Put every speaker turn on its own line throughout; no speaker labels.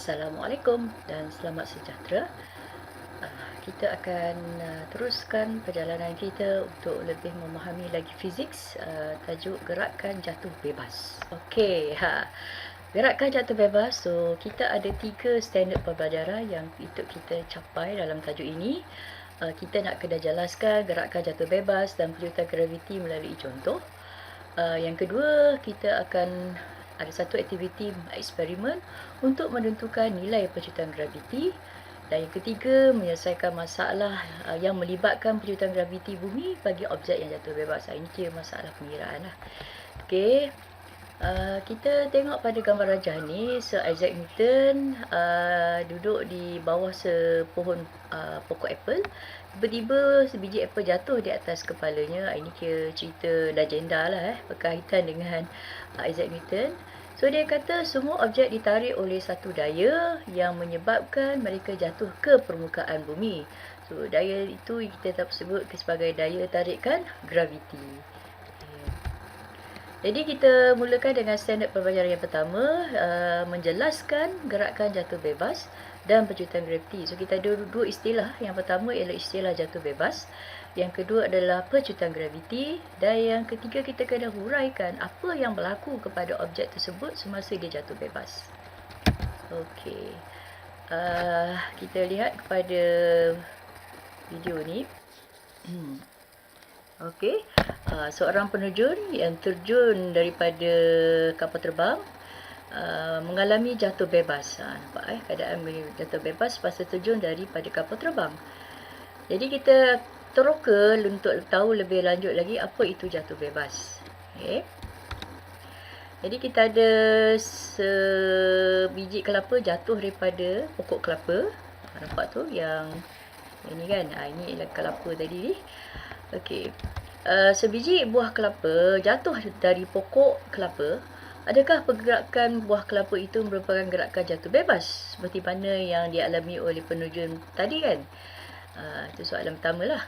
Assalamualaikum dan selamat sejahtera. Kita akan teruskan perjalanan kita untuk lebih memahami lagi fizik, tajuk gerakan jatuh bebas. Okey, gerakan jatuh bebas. So, kita ada 3 standard pembelajaran yang itu kita capai dalam tajuk ini. Kita nak kena jelaskan gerakan jatuh bebas dan pejutan graviti melalui contoh. Yang kedua, kita akan ada satu aktiviti eksperimen untuk menentukan nilai pejutan graviti. Dan yang ketiga, menyelesaikan masalah yang melibatkan pejutan graviti bumi bagi objek yang jatuh bebas. Ini kira masalah pengiraan lah. Okey. Kita tengok pada gambar rajah ni, Sir Isaac Newton duduk di bawah sepohon pokok apple. Tiba-tiba sebiji apple jatuh di atas kepalanya. Ini kira cerita legenda lah berkaitan dengan Isaac Newton. So dia kata semua objek ditarik oleh satu daya yang menyebabkan mereka jatuh ke permukaan bumi. So daya itu kita sebut sebagai daya tarikan graviti. Jadi kita mulakan dengan standard pembelajaran yang pertama, menjelaskan gerakan jatuh bebas dan pejutan graviti. So kita ada dua istilah. Yang pertama ialah istilah jatuh bebas. Yang kedua adalah pejutan graviti. Dan yang ketiga kita kena huraikan apa yang berlaku kepada objek tersebut semasa dia jatuh bebas. Okey. Kita lihat kepada video ni. Okey, seorang penerjun yang terjun daripada kapal terbang mengalami jatuh bebas. Nampak keadaan jatuh bebas pasal terjun daripada kapal terbang. Jadi kita teroka untuk tahu lebih lanjut lagi apa itu jatuh bebas. Okey. Jadi kita ada sebiji kelapa jatuh daripada pokok kelapa. Nampak tu yang ini kan? Ini ialah kelapa tadi ni. Okey. Sebiji buah kelapa jatuh dari pokok kelapa. Adakah pergerakan buah kelapa itu merupakan gerakan jatuh bebas seperti mana yang dialami oleh penerjun tadi kan? Itu soalan pertama lah.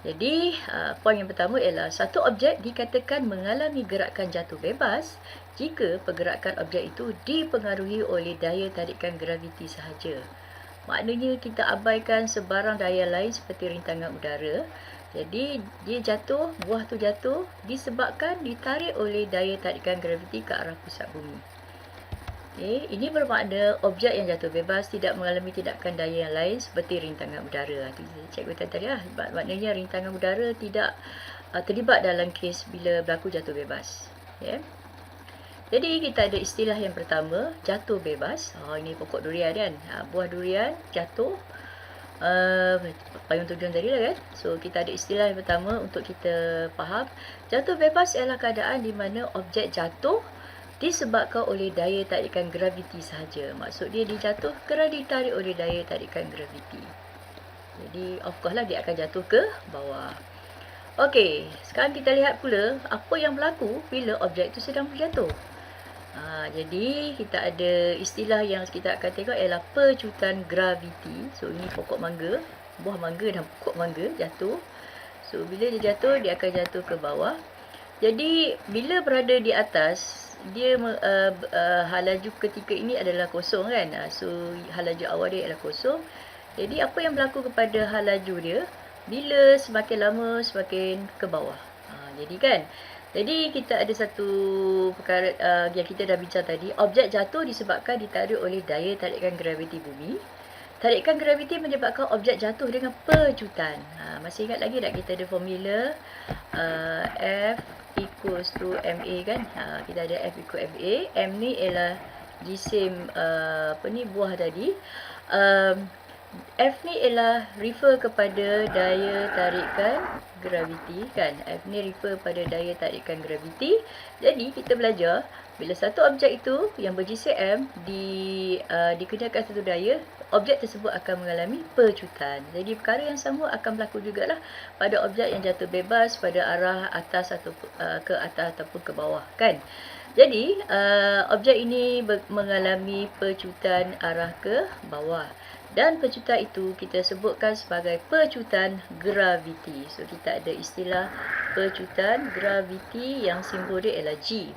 Jadi, poin yang pertama ialah satu objek dikatakan mengalami gerakan jatuh bebas jika pergerakan objek itu dipengaruhi oleh daya tarikan graviti sahaja. Maknanya kita abaikan sebarang daya lain seperti rintangan udara. Jadi dia jatuh, buah tu jatuh disebabkan ditarik oleh daya tarikan graviti ke arah pusat bumi. Okay, ini bermakna objek yang jatuh bebas tidak mengalami tindakan daya yang lain seperti rintangan udara. Cikgu tadi lah, maknanya rintangan udara tidak terlibat dalam kes bila berlaku jatuh bebas. Okay. Jadi kita ada istilah yang pertama, jatuh bebas. Ini pokok durian kan. Buah durian jatuh. Payung tujuan tadi lah kan. So kita ada istilah yang pertama untuk kita faham. Jatuh bebas ialah keadaan di mana objek jatuh disebabkan oleh daya tarikan graviti sahaja. Maksud dia jatuh kerana ditarik oleh daya tarikan graviti. Jadi of course lah dia akan jatuh ke bawah. Okey, sekarang kita lihat pula apa yang berlaku bila objek itu sedang berjatuh. Jadi kita ada istilah yang kita akan tengok ialah pejutan graviti. So ini pokok mangga, buah mangga dan pokok mangga jatuh. So bila dia jatuh, dia akan jatuh ke bawah. Jadi bila berada di atas, dia halaju ketika ini adalah kosong kan. So halaju awal dia adalah kosong. Jadi apa yang berlaku kepada halaju dia bila semakin lama semakin ke bawah. Jadi kan, jadi kita ada satu perkara yang kita dah bincang tadi. Objek jatuh disebabkan ditarik oleh daya tarikan graviti bumi. Tarikan graviti menyebabkan objek jatuh dengan pejutan. Masih ingat lagi tak kita ada formula F equals to MA kan? Kita ada F equal MA. M ni ialah jisim buah tadi. F ni ialah refer kepada daya tarikan graviti kan. F ni refer pada daya tarikan graviti. Jadi kita belajar bila satu objek itu yang berjisim M dikenakan satu daya, objek tersebut akan mengalami pejutan. Jadi perkara yang sama akan berlaku jugalah pada objek yang jatuh bebas pada arah atas atau ke atas ataupun ke bawah kan. Jadi objek ini mengalami pejutan arah ke bawah. Dan pejutan itu kita sebutkan sebagai pejutan graviti. So kita ada istilah pejutan graviti yang simbol dia ialah G.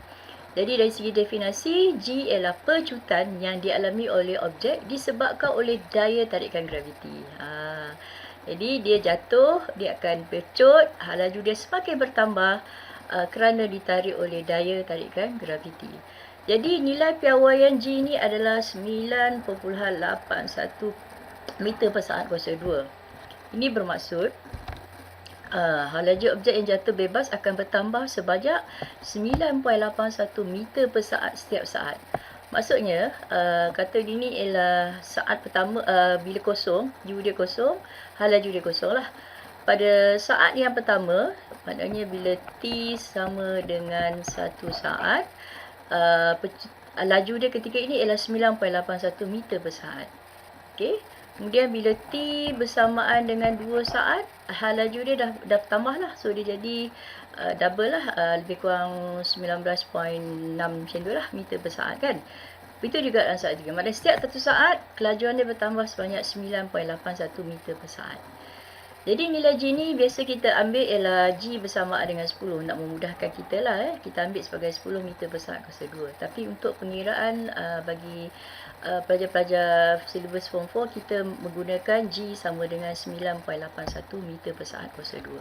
Jadi dari segi definisi, G ialah pecutan yang dialami oleh objek disebabkan oleh daya tarikan graviti. Jadi dia jatuh, dia akan pecut, laju dia semakin bertambah kerana ditarik oleh daya tarikan graviti. Jadi nilai piawaian G ni adalah 9.81 meter per saat kuasa 2. Ini bermaksud laju objek yang jatuh bebas akan bertambah sebanyak 9.81 meter per saat setiap saat. Maksudnya, kata ini ialah saat pertama bila kosong, U dia kosong, laju dia kosong lah. Pada saat yang pertama, maknanya bila T sama dengan 1 saat, laju dia ketika ini ialah 9.81 meter per saat. Okey. Kemudian bila T bersamaan dengan 2 saat, laju dia dah bertambah lah. So dia jadi double lah, lebih kurang 19.6 macam tu lah meter per saat kan. Itu juga dalam saat juga. Maksudnya setiap 1 saat, kelajuan dia bertambah sebanyak 9.81 meter per saat. Jadi nilai G ni biasa kita ambil ialah G bersamaan dengan 10. Nak memudahkan kita lah. Kita ambil sebagai 10 meter per saat kuasa 2. Tapi untuk pengiraan bagi pelajar-pelajar silibus form 4, kita menggunakan G sama dengan 9.81 meter per saat kuasa 2.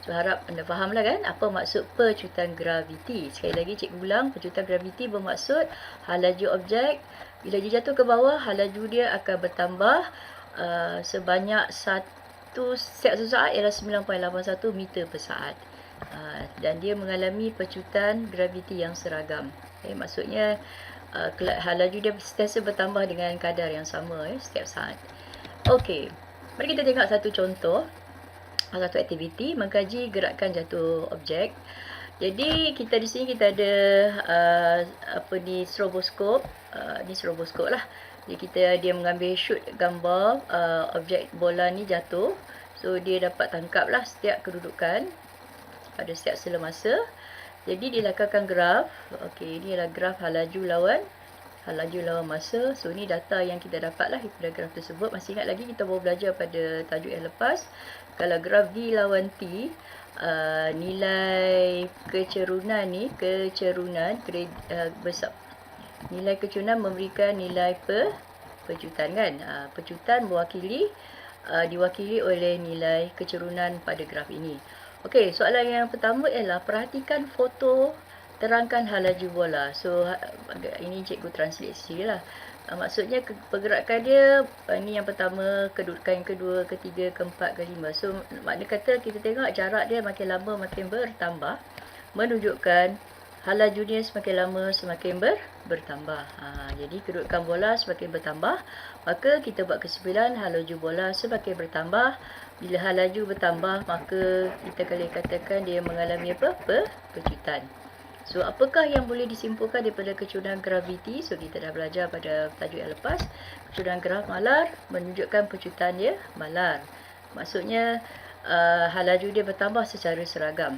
So harap anda faham lah kan apa maksud pecutan graviti. Sekali lagi cikgu ulang, pecutan graviti bermaksud laju objek bila dia jatuh ke bawah, laju dia akan bertambah sebanyak setiap saat ialah 9.81 meter per saat. Dan dia mengalami pecutan graviti yang seragam. Maksudnya laju dia sentiasa bertambah dengan kadar yang sama setiap saat. Okey, mari kita tengok satu contoh, satu aktiviti mengkaji gerakan jatuh objek. Jadi kita di sini kita ada stroboskop. Ni stroboskop lah. Jadi dia mengambil shoot gambar objek bola ni jatuh. So dia dapat tangkap lah setiap kedudukan pada setiap sela masa. Jadi dilakukan graf. Okey, ini adalah graf laju lawan masa. So ni data yang kita dapat lah daripada graf tersebut. Masih ingat lagi kita baru belajar pada tajuk yang lepas. Kalau graf V lawan T, nilai kecerunan ni, nilai kecunan memberikan nilai pecutan kan. Pecutan diwakili oleh nilai kecerunan pada graf ini. Okey, soalan yang pertama ialah perhatikan foto, terangkan laju bola. So ini cikgu translate sendiri lah. Maksudnya pergerakan dia, ini yang pertama, kedudukan yang kedua, ketiga, keempat, kelima. So makna kata kita tengok jarak dia makin lama makin bertambah, menunjukkan laju dia semakin lama semakin bertambah. Jadi kedudukan bola semakin bertambah, maka kita buat kesimpulan laju bola semakin bertambah. Bila laju bertambah, maka kita boleh katakan dia mengalami pecutan. So apakah yang boleh disimpulkan daripada kecunan graviti? So kita dah belajar pada tajuk yang lepas. Kecunan graf malar menunjukkan pecutan dia malar. Maksudnya laju dia bertambah secara seragam.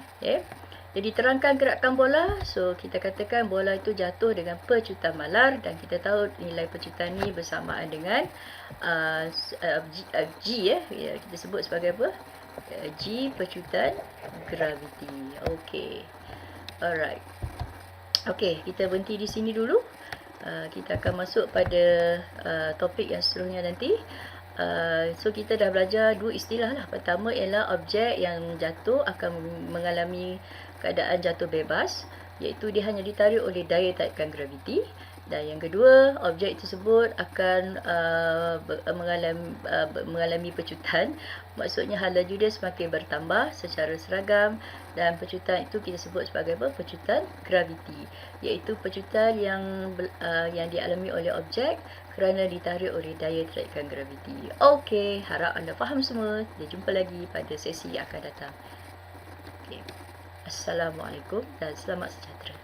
Jadi terangkan gerakan bola. So kita katakan bola itu jatuh dengan pecutan malar, dan kita tahu nilai pecutan ni bersamaan dengan G kita sebut sebagai apa? G pecutan graviti. Okey. Alright. Okey, kita berhenti di sini dulu. Kita akan masuk pada topik yang seterusnya nanti. So kita dah belajar dua istilah lah. Pertama ialah objek yang jatuh akan mengalami keadaan jatuh bebas, iaitu dia hanya ditarik oleh daya tarikan graviti. Dan yang kedua, objek tersebut akan mengalami pecutan. Maksudnya laju dia semakin bertambah secara seragam, dan pecutan itu kita sebut sebagai apa? Pecutan graviti, iaitu pecutan yang dialami oleh objek kerana ditarik oleh daya tarikan graviti. Okey, harap anda faham semua. Kita jumpa lagi pada sesi yang akan datang. Okay. Assalamualaikum dan selamat sejahtera.